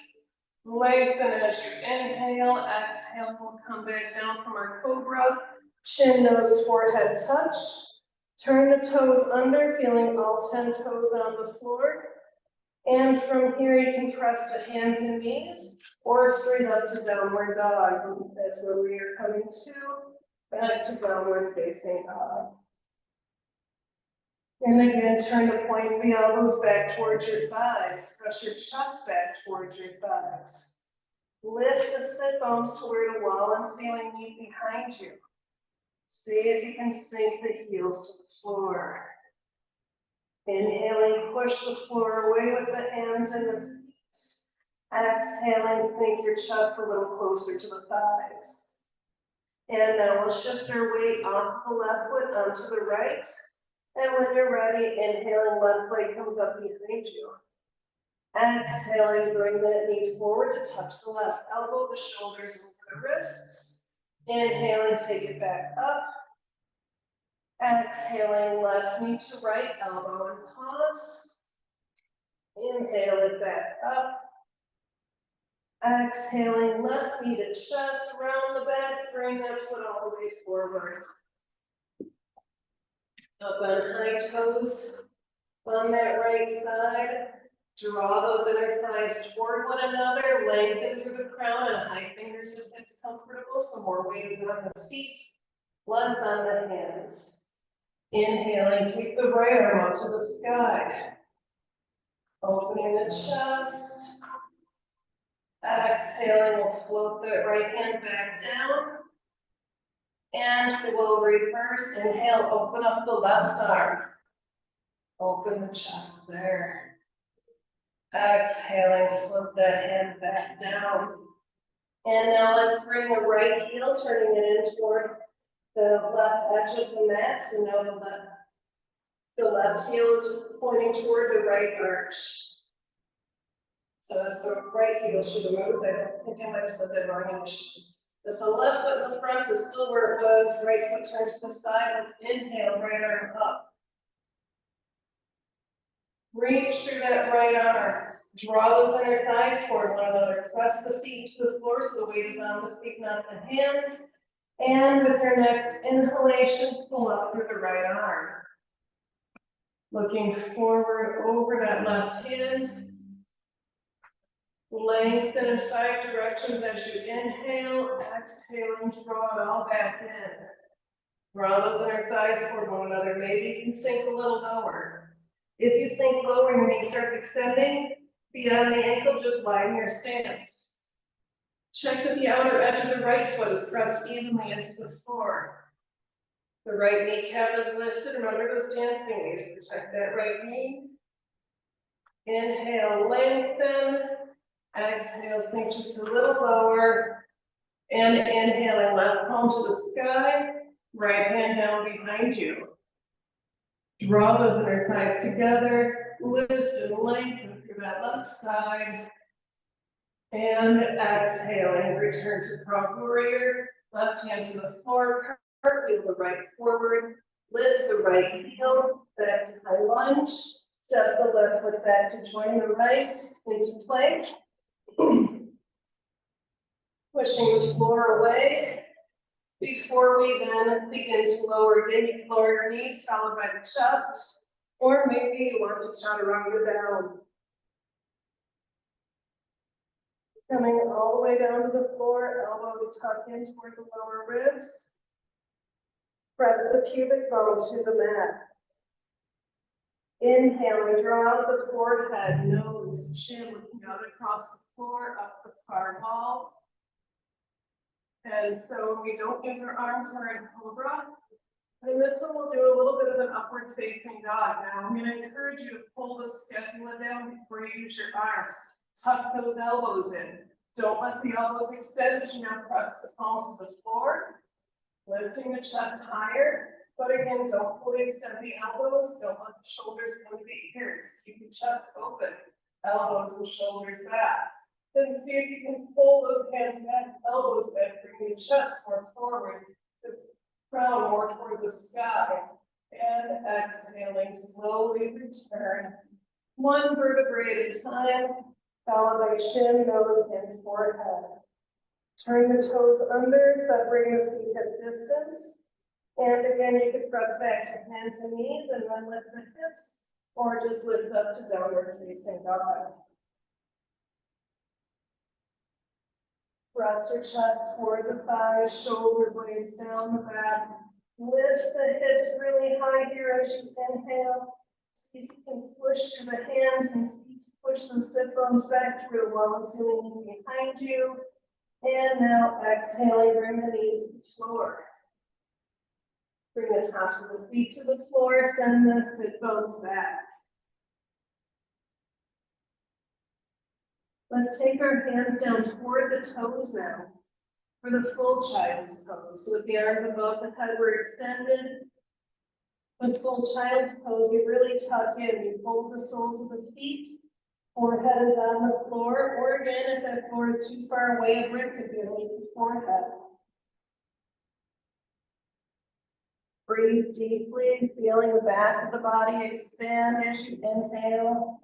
Lengthen as you inhale, exhale, we'll come back down from our cobra. Chin, nose, forehead touch. Turn the toes under, feeling all 10 toes on the floor. And from here you can press to hands and knees. Or straight up to downward dog. That's where we are coming to. Back to downward facing dog. And again, turn the points of the elbows back towards your thighs. Press your chest back towards your thighs. Lift the sit bones to where the wall and ceiling meet behind you. See if you can sink the heels to the floor. Inhaling, push the floor away with the hands and the feet. Exhaling, sink your chest a little closer to the thighs. And now we'll shift our weight off the left foot onto the right. And when you're ready, inhaling, left leg comes up behind you. Exhaling, bring that knee forward to touch the left elbow, the shoulders over the wrists. Inhaling, take it back up. Exhaling, left knee to right elbow and pause. Inhale it back up. Exhaling, left knee to chest, round the back, bring that foot all the way forward. Up on high toes, on that right side. Draw those inner thighs toward one another, lengthen through the crown and high fingers if it's comfortable. Some more weight is on the feet, less on the hands. Inhaling, take the right arm up to the sky. Opening the chest. Exhaling, we'll float that right hand back down. And we'll reverse. Inhale, open up the left arm. Open the chest there. Exhaling, flip that hand back down. And now let's bring the right heel, turning it in toward the left edge of the mat. So now the left heel is pointing toward the right arch. So as the right heel should have moved, I don't think I might have said that wrong initially. So left foot in the front is still where it was, right foot turns to the side. Let's inhale, right arm up. Reach through that right arm. Draw those inner thighs toward one another. Press the feet to the floor so the weight is on the feet, not the hands. And with your next inhalation, pull up through the right arm. Looking forward over that left hand. Lengthen in 5 directions as you inhale. Exhaling, draw it all back in. Draw those inner thighs toward one another. Maybe you can sink a little lower. If you sink lower and your knee starts extending beyond the ankle, just widen your stance. Check that the outer edge of the right foot is pressed evenly into the floor. The right kneecap is lifted. Remember those dancing knees. Protect that right knee. Inhale, lengthen. Exhale, sink just a little lower. And inhaling, left palm to the sky. Right hand down behind you. Draw those inner thighs together, lift and lengthen through that left side. And exhaling, return to front warrior. Left hand to the floor, cartwheel the right forward. Lift the right heel, back to high lunge. Step the left foot back to join the right into plank. Pushing the floor away. Before we then begin to lower again, you can lower your knees, followed by the chest, or maybe you want to chaturanga down. Coming all the way down to the floor, elbows tucked in toward the lower ribs. Press the pubic bone to the mat. Inhaling, draw out the forehead, nose, chin, looking out across the floor, up the far wall. And so we don't use our arms, we're in cobra. And this one we'll do a little bit of an upward facing dog. Now I'm going to encourage you to pull the scapula down before you use your arms. Tuck those elbows in. Don't let the elbows extend, but you now press the palms to the floor. Lifting the chest higher. But again, don't fully extend the elbows. Don't let the shoulders come to the ears. Keep the chest open. Elbows and shoulders back. Then see if you can pull those hands back, elbows back, bring the chest more forward, the crown more toward the sky. And exhaling, slowly return. One vertebrae at a time, followed by chin, nose, and forehead. Turn the toes under, separating the feet at distance. And again, you can press back to hands and knees and then lift the hips, or just lift up to downward facing dog. Press your chest toward the thighs, shoulder blades down the back. Lift the hips really high here as you inhale. See if you can push through the hands and feet, push the sit bones back through the wall and ceiling behind you. And now exhaling, bring the knees to the floor. Bring the tops of the feet to the floor, send the sit bones back. Let's take our hands down toward the toes now for the full child's pose. So with the arms above the head, we're extended. With full child's pose, we really tuck in. You hold the soles of the feet, forehead is on the floor, or again, if that floor is too far away, a rib could be underneath the forehead. Breathe deeply, feeling the back of the body expand as you inhale.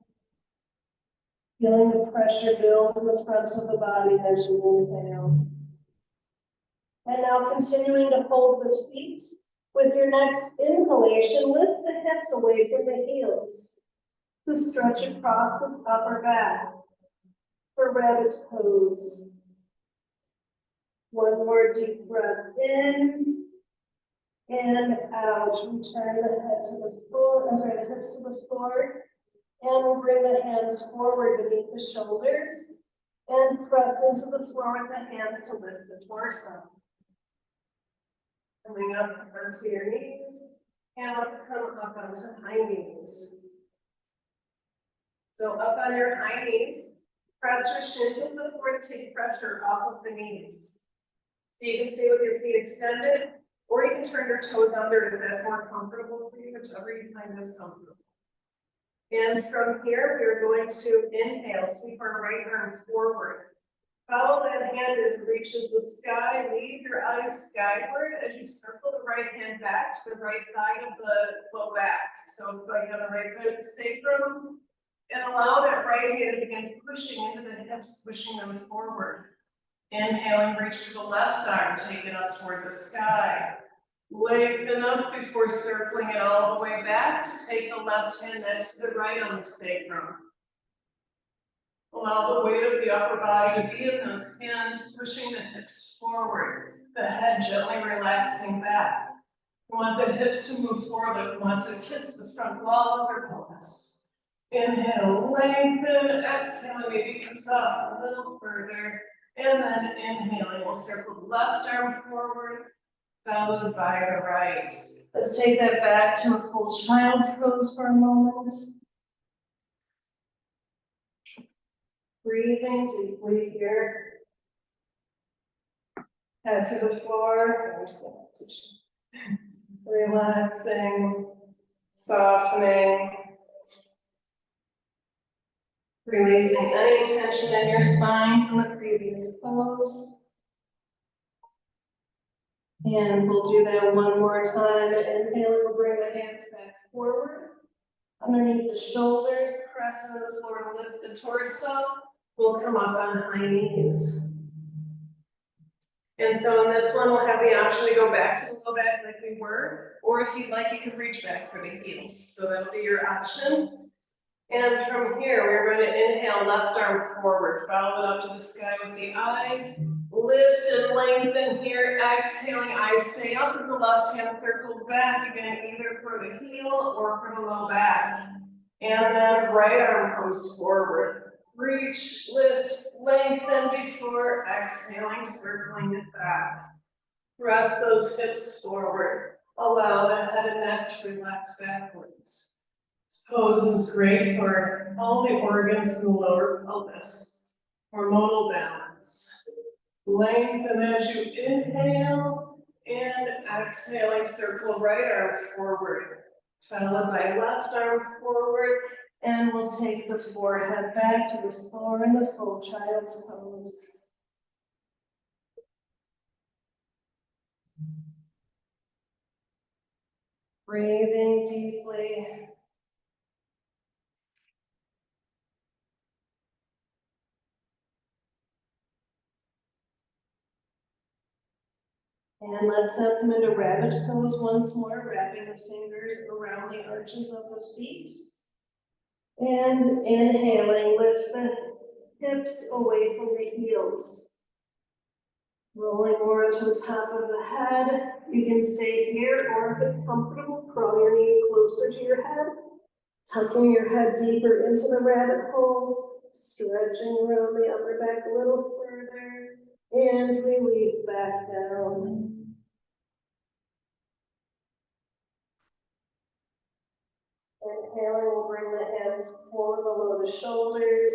Feeling the pressure build in the front of the body as you inhale. And now continuing to hold the feet. With your next inhalation, lift the hips away from the heels to stretch across the upper back for rabbit pose. One more deep breath in and out. Return the head to the floor, the hips to the floor. And we'll bring the hands forward beneath the shoulders and press into the floor with the hands to lift the torso. Coming up onto your knees, and let's come up onto high knees. So up on your high knees, press your shins into the floor to take pressure off of the knees. So you can stay with your feet extended, or you can turn your toes under if that's more comfortable for you, whichever you find is comfortable. And from here, we're going to inhale, sweep our right arm forward. Follow that hand as it reaches the sky. Leave your eyes skyward as you circle the right hand back to the right side of the low back. So going on the right side of the sacrum, and allow that right hand to begin pushing into the hips, pushing them forward. Inhaling, reach to the left arm, take it up toward the sky. Lengthen up before circling it all the way back to take the left hand next to the right on the sacrum. Allow the weight of the upper body to be in those hands, pushing the hips forward, the head gently relaxing back. We want the hips to move forward. We want to kiss the front wall of your pelvis. Inhale, lengthen, exhale, maybe kiss up a little further, and then inhaling, we'll circle the left arm forward, followed by the right. Let's take that back to a full child's pose for a moment. Breathing deeply here. Head to the floor. Relaxing, softening. Releasing any tension in your spine from the previous pose. And we'll do that one more time. Inhale, we'll bring the hands back forward. Underneath the shoulders, press into the floor, lift the torso. We'll come up on high knees. And so in this one, we'll have the option to go back to the low back like we were, or if you'd like, you can reach back for the heels. So that'll be your option. And from here, we're going to inhale, left arm forward, follow it up to the sky with the eyes. Lift and lengthen here, exhaling, eyes stay up as the left hand circles back, again, either for the heel or for the low back. And then right arm comes forward. Reach, lift, lengthen before exhaling, circling it back. Press those hips forward. Allow the head and neck to relax backwards. This pose is great for all the organs in the lower pelvis. Hormonal balance. Lengthen as you inhale and exhaling, circle right arm forward, followed by left arm forward, and we'll take the forehead back to the floor in the full child's pose. Breathing deeply. And let's come into rabbit pose once more, wrapping the fingers around the arches of the feet. And inhaling, lift the hips away from the heels. Rolling more onto the top of the head. You can stay here, or if it's comfortable, crawl your knee closer to your head. Tucking your head deeper into the rabbit hole. Stretching around the upper back a little further. And release back down. Inhaling, we'll bring the hands forward below the shoulders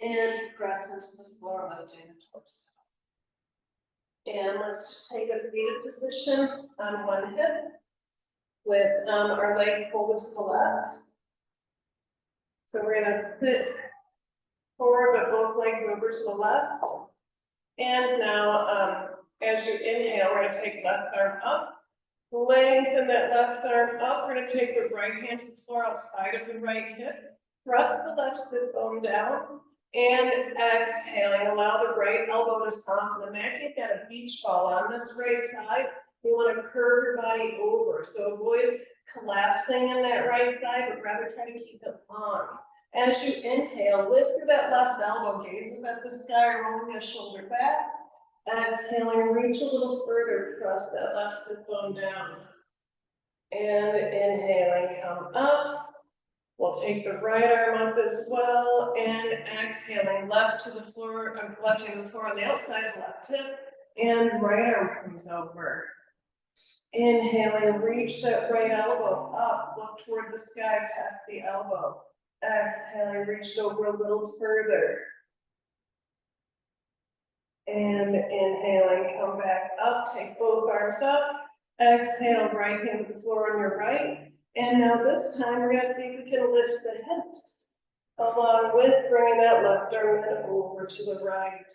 and press into the floor, lifting the torso. And let's just take a seated position on one hip with our legs folded to the left. So we're going to sit forward, but both legs over to the left. And now, as you inhale, we're going to take left arm up, Lengthen that left arm up. We're gonna take the right hand to the floor outside of the right hip. Press the left sit bone down. And exhaling, allow the right elbow to soften the mat. You've got a beach ball on this right side. You want to curve your body over. So avoid collapsing in that right side, but rather try to keep it long. As you inhale, lift through that left elbow, gaze up at the sky, rolling the shoulder back. Exhaling, reach a little further, press that left sit bone down. And inhaling, come up. We'll take the right arm up as well, and exhaling, left to the floor, left hand to the floor on the outside, left hip, and right arm comes over. Inhaling, reach that right elbow up, look toward the sky, past the elbow. Exhaling, reach it over a little further. And inhaling, come back up, take both arms up. Exhale, right hand to the floor on your right. And now this time, we're gonna see if we can lift the hips, along with bringing that left arm then over to the right.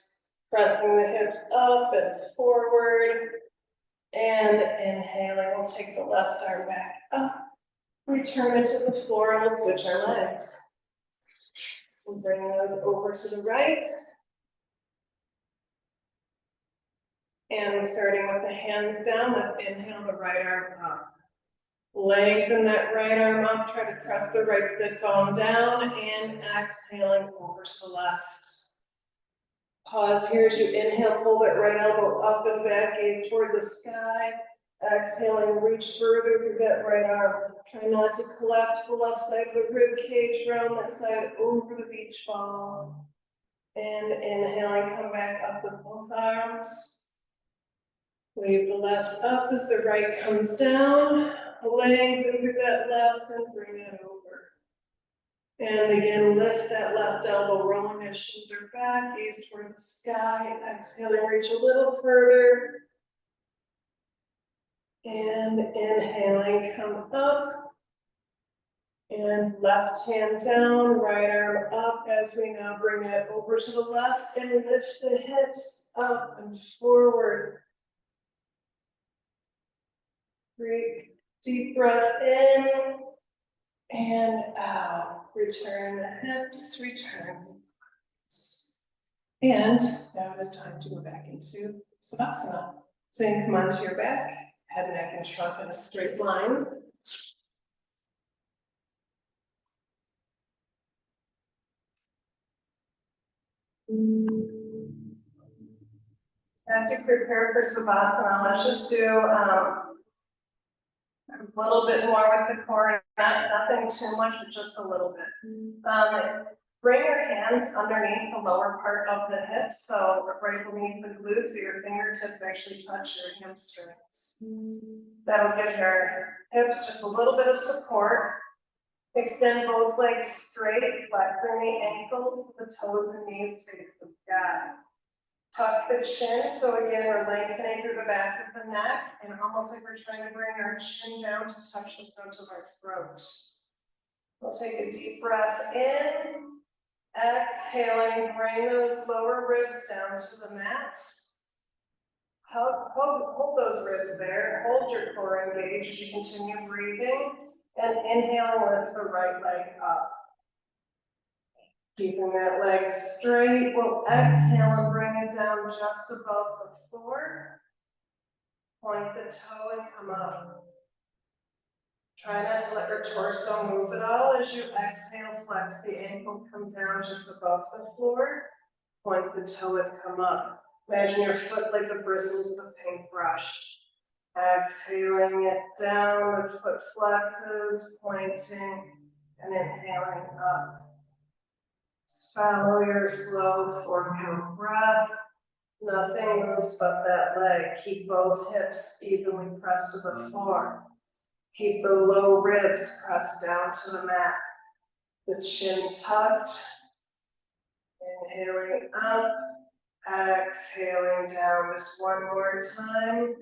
Pressing the hips up and forward. And inhaling, we'll take the left arm back up. Return it to the floor and we'll switch our legs. We'll bring those over to the right. And starting with the hands down, let's inhale the right arm up. Lengthen that right arm up, try to press the right sit bone down, and exhaling over to the left. Pause here as you inhale, pull that right elbow up and back, gaze toward the sky. Exhaling, reach further through that right arm. Try not to collapse the left side of the rib cage, round that side over the beach ball. And inhaling, come back up with both arms. Wave the left up as the right comes down. Lengthen through that left and bring it over. And again, lift that left elbow, rolling that shoulder back, gaze toward the sky. Exhaling, reach a little further. And inhaling, come up. And left hand down, right arm up as we now bring it over to the left and lift the hips up and forward. Great, deep breath in and out. Return the hips, return. And now it is time to go back into Savasana. So you can come onto your back, head, neck, and trunk in a straight line. As you prepare for Savasana, let's just do a little bit more with the core, nothing too much, but just a little bit. Bring your hands underneath the lower part of the hips, so right beneath the glutes, so your fingertips actually touch your hamstrings. That'll give your hips just a little bit of support. Extend both legs straight, flexing the ankles, the toes and knees straight to the sky. Tuck the chin, so again, we're lengthening through the back of the neck, and almost like we're trying to bring our chin down to touch the front of our throat. We'll take a deep breath in, exhaling, bring those lower ribs down to the mat. Hold those ribs there, hold your core engaged as you continue breathing, and inhaling, lift the right leg up. Keeping that leg straight, we'll exhale and bring it down just above the floor. Point the toe and come up. Try not to let your torso move at all. As you exhale, flex the ankle, come down just above the floor. Point the toe and come up. Imagine your foot like the bristles of a paintbrush. Exhaling it down, the foot flexes, pointing, and inhaling up. Follow your slow 4-count breath. Nothing moves but that leg. Keep both hips evenly pressed to the floor. Keep the low ribs pressed down to the mat. The chin tucked. Inhaling up. Exhaling down just one more time.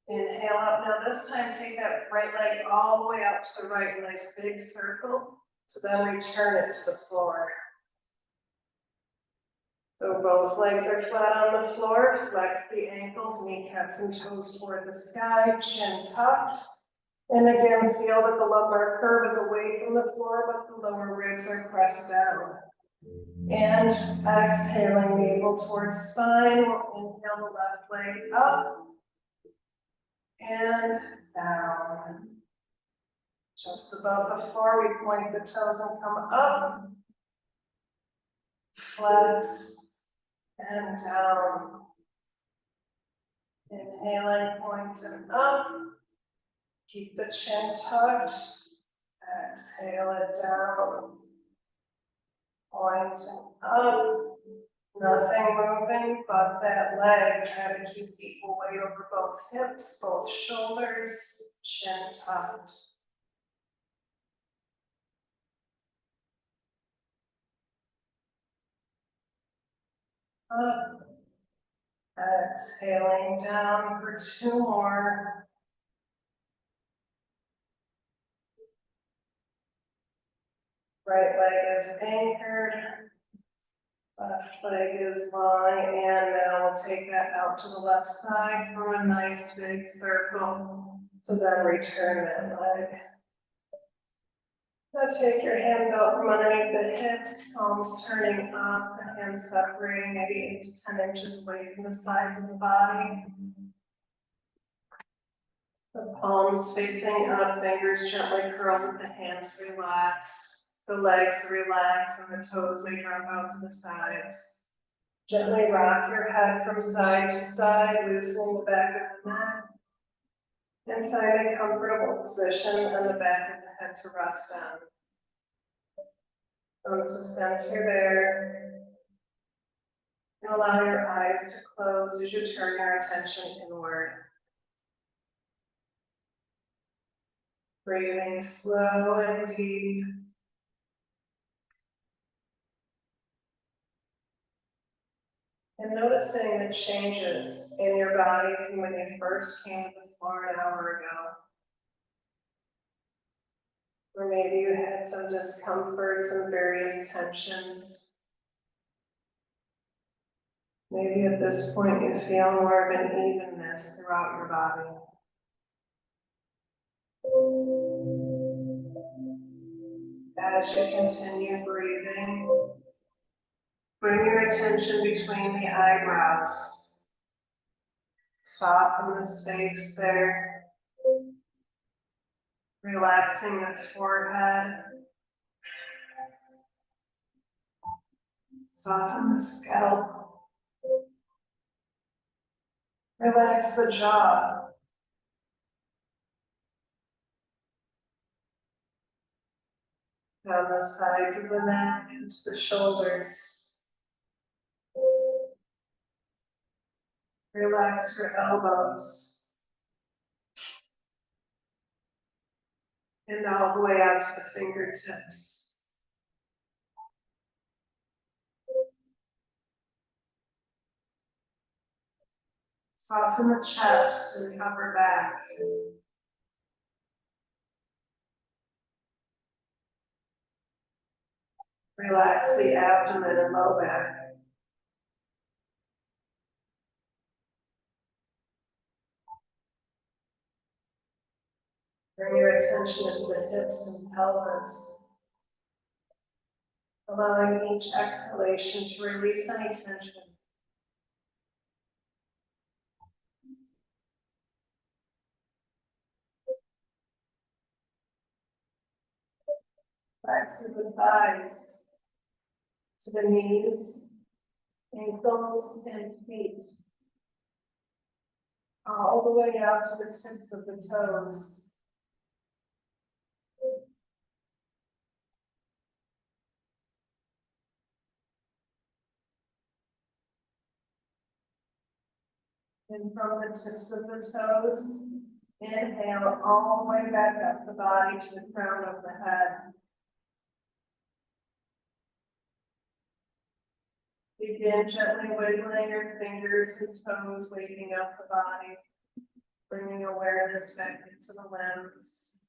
Inhale up. Now this time take that right leg all the way out to the right. Nice big circle. So then return it to the floor. So both legs are flat on the floor, flex the ankles, kneecaps and toes toward the sky, chin tucked. And again, feel that the lumbar curve is away from the floor, but the lower ribs are pressed down. And exhaling, navel towards spine, we'll inhale the left leg up and down. Just above the floor, we point the toes and come up, flex, and down. Inhaling, point and up. Keep the chin tucked. Exhale it down. Point and up. Nothing moving but that leg. Try to keep equal weight over both hips, both shoulders, chin tucked. Up. Exhaling down for 2 more. Right leg is anchored. Left leg is long, and now we'll take that out to the left side from a nice big circle. So then return that leg. Now take your hands out from underneath the hips, palms turning up, the hands separating maybe 8 to 10 inches away from the sides of the body. The palms facing up, fingers gently curled with the hands relaxed. The legs relax and the toes may drop out to the sides. Gently rock your head from side to side, loosening the back of the neck. And find a comfortable position on the back of the head to rest on. Come to center there. And allow your eyes to close as you turn your attention inward. Breathing slow and deep. And noticing the changes in your body from when you first came to the floor an hour ago. Or maybe you had some discomfort, some various tensions. Maybe at this point you feel more of an evenness throughout your body. As you continue breathing, bring your attention between the eyebrows. Soften the space there. Relaxing the forehead. Soften the scalp. Relax the jaw. Down the sides of the neck into the shoulders. Relax your elbows. And all the way out to the fingertips. Soften the chest and upper back. Relax the abdomen and low back. Bring your attention into the hips and pelvis. Allowing each exhalation to release any tension. Relax the thighs to the knees, ankles, and feet. All the way out to the tips of the toes. And from the tips of the toes, inhale all the way back up the body to the crown of the head. Begin gently wiggling your fingers and toes, waking up the body, bringing awareness back into the limbs.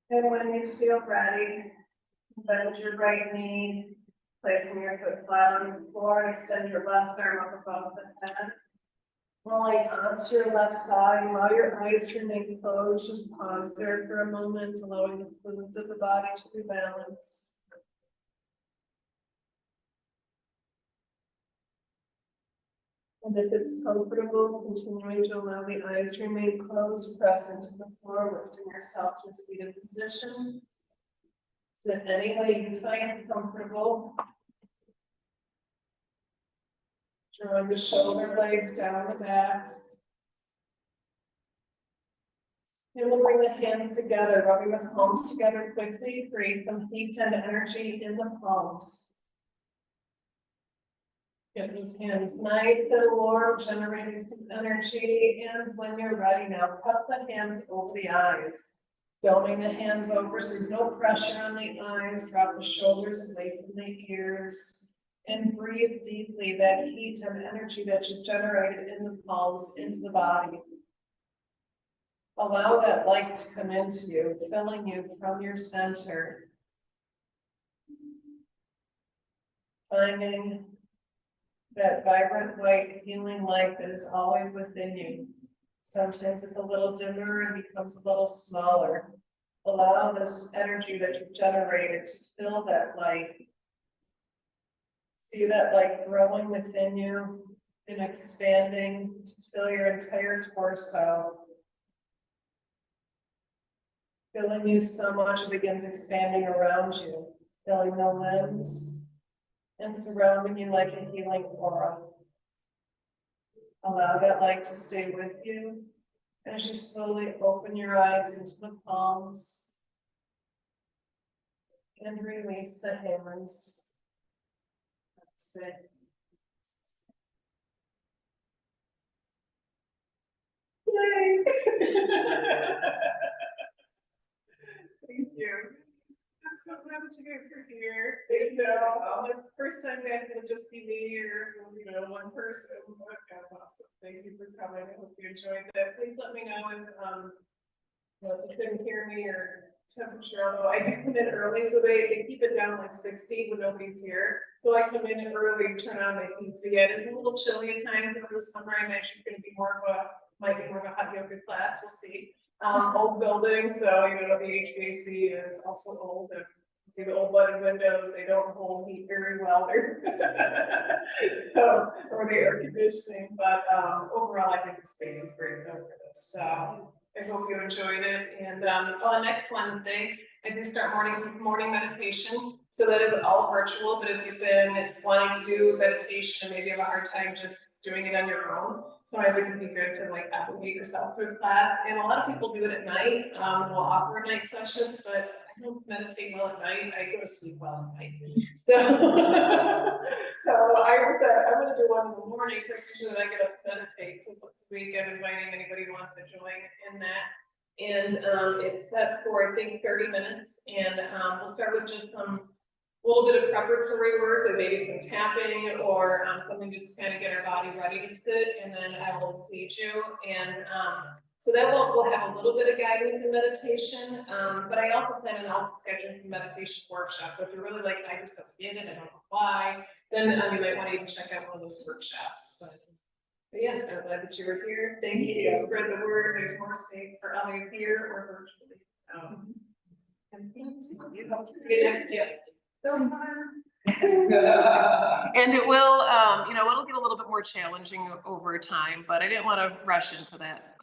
And when you feel ready, Bend your right knee, placing your foot flat on the floor, and extend your left arm up above the head. Rolling onto your left side, allow your eyes to remain closed, just pause there for a moment, allowing the fluids of the body to rebalance. And if it's comfortable, continuing to allow the eyes to remain closed, press into the floor, lifting yourself to a seated position. So in any way you find comfortable, drawing the shoulder blades down the back. And we'll bring the hands together, rubbing the palms together quickly, create some heat and energy in the palms. Get those hands nice and warm, generating some energy, and when you're ready now, cup the hands over the eyes. Going the hands over, so there's no pressure on the eyes, drop the shoulders away from the ears, and breathe deeply that heat and energy that you've generated in the palms into the body. Allow that light to come into you, filling you from your center. Finding that vibrant white healing light that is always within you. Sometimes it's a little dimmer and becomes a little smaller. Allow this energy that you've generated to fill that light. See that light growing within you and expanding to fill your entire torso. Filling you so much it begins expanding around you, filling the limbs and surrounding you like a healing aura. Allow that light to stay with you as you slowly open your eyes into the palms and release the hands. That's it. Yay! Thank you. I'm so glad that you guys are here. You know, the first time guys will just be me or, you know, one person. That's awesome. Thank you for coming. I hope you enjoyed that. Please let me know if, you know, if you couldn't hear me or temperature, although I do come in early, so they keep it down like 60 when nobody's here. So I come in early, turn on my heat. So yeah, it is a little chilly at times over the summer. I'm actually going to be might be more of a hot yoga class. We'll see. Old building, so you know the HVAC is also old. And see the old leaded windows; they don't hold heat very well. So, or the air conditioning, but overall, I think the space is great for this. So I hope you enjoyed it. And on next Wednesday, I do start morning meditation. So that is all virtual. But if you've been wanting to do meditation and maybe have a hard time just doing it on your own, sometimes it can be good to like acclimate yourself to a class. And a lot of people do it at night. We'll offer night sessions, but I don't meditate well at night. I go to sleep well at night. So, so I was I'm going to do one in the morning because usually I get up to meditate. So this week I'm inviting anybody who wants to join in that. And it's set for I think 30 minutes, and we'll start with just a little bit of preparatory work, and maybe some tapping or something just to kind of get our body ready to sit, and then I will teach you. And so that we'll have a little bit of guidance in meditation, but I also plan on also scheduling some meditation workshops. So if you're really like, I just don't get it, I don't know why, then you might want to even check out one of those workshops. But yeah, I'm glad that you were here. Thank you. Spread the word. There's more space for others here or virtually. And you hope to see you next year. So fun. And it will, you know, it'll get a little bit more challenging over time, but I didn't want to rush into that.